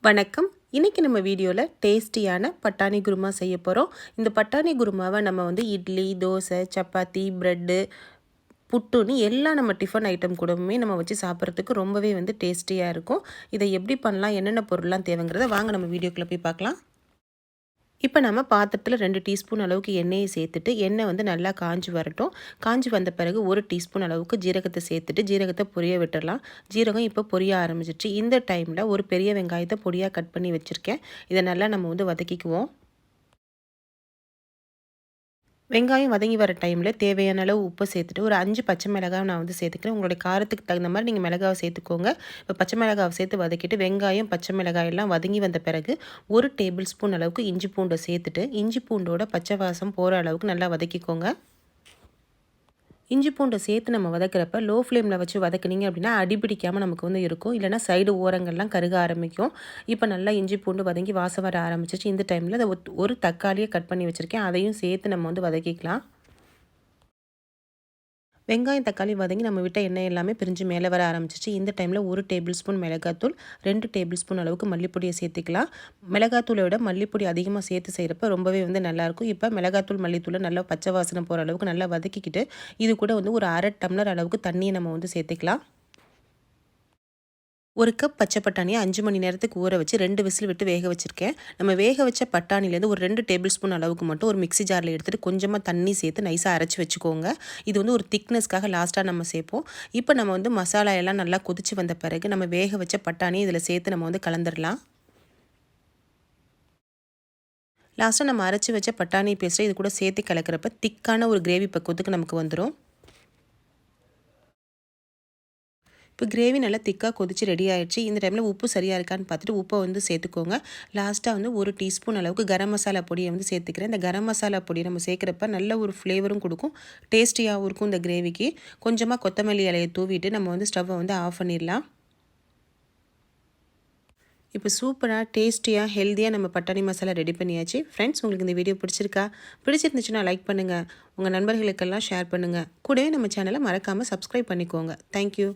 வணக்கம். இன்னைக்கு நம்ம வீடியோல டேஸ்டியான பட்டாணி குருமா செய்ய போறோம். இந்த பட்டாணி குருமாவை நம்ம இட்லி, தோசை, சப்பாத்தி, பிரெட்டு, புட்டுன்னு எல்லா நம்ம டிஃபன் ஐட்டம் கூடவுமே நம்ம வச்சு சாப்பிட்றதுக்கு ரொம்பவே டேஸ்டியாக இருக்கும். இதை எப்படி பண்ணலாம், என்னென்ன பொருள்லாம் தேவைங்கிறத வாங்க நம்ம வீடியோக்குள்ளே போய் பார்க்கலாம். இப்போ நம்ம பாத்திரத்தில் 2 டீஸ்பூன் அளவுக்கு எண்ணெயை சேர்த்துட்டு எண்ணெய் நல்லா காஞ்சி வரட்டும். காஞ்சி வந்த பிறகு 1 டீஸ்பூன் அளவுக்கு ஜீரகத்தை சேர்த்துட்டு ஜீரகத்தை பொரிய விட்டுடலாம். ஜீரகம் இப்போ பொரிய ஆரம்பிச்சிச்சு. இந்த டைமில் ஒரு பெரிய வெங்காயத்தை பொடியாக கட் பண்ணி வச்சுருக்கேன். இதை நல்லா நம்ம வதக்கிக்குவோம். வெங்காயம் வதங்கி வர டைமில் தேவையான அளவு உப்பு சேர்த்துட்டு ஒரு 5 பச்சை மிளகாய் நான் சேர்த்துக்கிறேன். உங்களுடைய காரத்துக்கு தகுந்த மாதிரி நீங்கள் மிளகாவை சேர்த்துக்கோங்க. இப்போ பச்சை மிளகாவை சேர்த்து வதக்கிட்டு வெங்காயம் பச்சை மிளகாய் எல்லாம் வதங்கி வந்த பிறகு 1 டேபிள் ஸ்பூன் அளவுக்கு இஞ்சி பூண்டை சேர்த்துட்டு இஞ்சி பூண்டோட பச்சை வாசம் போகிற அளவுக்கு நல்லா வதக்கிக்கோங்க. இஞ்சி பூண்டை சேர்த்து நம்ம வதக்கிறப்ப லோ ஃப்ளேமில் வச்சு வதக்குனீங்க அப்படின்னா அடிபிடிக்காமல் நமக்கு இருக்கும். இல்லைனா சைடு ஓரங்கள்லாம் கருக ஆரம்பிக்கும். இப்போ நல்லா இஞ்சி பூண்டு வதங்கி வாசம் வர ஆரம்பிச்சிச்சு. இந்த டைமில் அதை ஒரு தக்காளியை கட் பண்ணி வச்சுருக்கேன். அதையும் சேர்த்து நம்ம வதக்கிக்கலாம். வெங்காயம் தக்காளி வதங்கி நம்ம விட்ட எண்ணெய் எல்லாமே பிரிஞ்சு மேலே வர ஆரம்பிச்சிச்சு. இந்த டைமில் 1 டேபிள் ஸ்பூன் மிளகாத்தூள், 2 டேபிள் ஸ்பூன் அளவுக்கு மல்லிப்பொடியை சேர்த்துக்கலாம். மிளகாத்தூளை விட மல்லிப்பொடி அதிகமாக சேர்த்து செய்கிறப்ப ரொம்பவே நல்லாயிருக்கும். இப்போ மிளகாத்தூள் மல்லித்தூளை நல்லா பச்சை வாசனை போகிற அளவுக்கு நல்லா வதக்கிக்கிட்டு இது கூட ஒரு 1/2 டம்ளர் அளவுக்கு தண்ணியை நம்ம சேர்த்துக்கலாம். 1 கப் பச்சை பட்டாணியை 5 மணி நேரத்துக்கு ஊற வச்சு 2 விசில் விட்டு வேக வச்சுருக்கேன். நம்ம வேக வச்ச பட்டாணிலேருந்து ஒரு 2 டேபிள் ஸ்பூன் அளவுக்கு மட்டும் ஒரு மிக்ஸி ஜாரில் எடுத்துகிட்டு கொஞ்சமாக தண்ணி சேர்த்து நைஸாக அரைச்சி வச்சுக்கோங்க. இது ஒரு திக்னஸ்க்காக லாஸ்ட்டாக நம்ம சேர்ப்போம். இப்போ நம்ம மசாலா எல்லாம் நல்லா கொதிச்சு வந்த பிறகு நம்ம வேக வச்ச பட்டாணி இதில் சேர்த்து நம்ம கலந்துடலாம். லாஸ்ட்டாக நம்ம அரைச்சி வச்ச பட்டாணி பேஸ்ட்டை இது கூட சேர்த்து கலக்கிறப்ப திக்கான ஒரு கிரேவி பக்குவத்துக்கு நமக்கு வந்துடும். இப்போ கிரேவி நல்லா திக்காக கொதிச்சு ரெடி ஆகிடுச்சு. இந்த டைமில் உப்பு சரியாக இருக்கான்னு பார்த்துட்டு உப்பை சேர்த்துக்கோங்க. லாஸ்ட்டாக 1 டீஸ்பூன் அளவுக்கு கரம் மசாலா பொடியை சேர்த்துக்கிறேன். இந்த கரம் மசாலா பொடியை நம்ம சேர்க்குறப்ப நல்ல ஒரு ஃப்ளேவரும் கொடுக்கும், டேஸ்டியாகவும் இருக்கும் இந்த கிரேவிக்கு. கொஞ்சமாக கொத்தமல்லி இலையை தூவிட்டு நம்ம ஸ்டவ்வை ஆஃப் பண்ணிடலாம். இப்போ சூப்பராக டேஸ்டியாக ஹெல்த்தியாக நம்ம பட்டாணி மசாலா ரெடி பண்ணியாச்சு. ஃப்ரெண்ட்ஸ், உங்களுக்கு இந்த வீடியோ பிடிச்சிருந்துச்சுன்னா லைக் பண்ணுங்கள், உங்கள் நண்பர்களுக்கெல்லாம் ஷேர் பண்ணுங்கள். கூடவே நம்ம சேனலை மறக்காமல் சப்ஸ்கிரைப் பண்ணிக்கோங்க. தேங்க்யூ.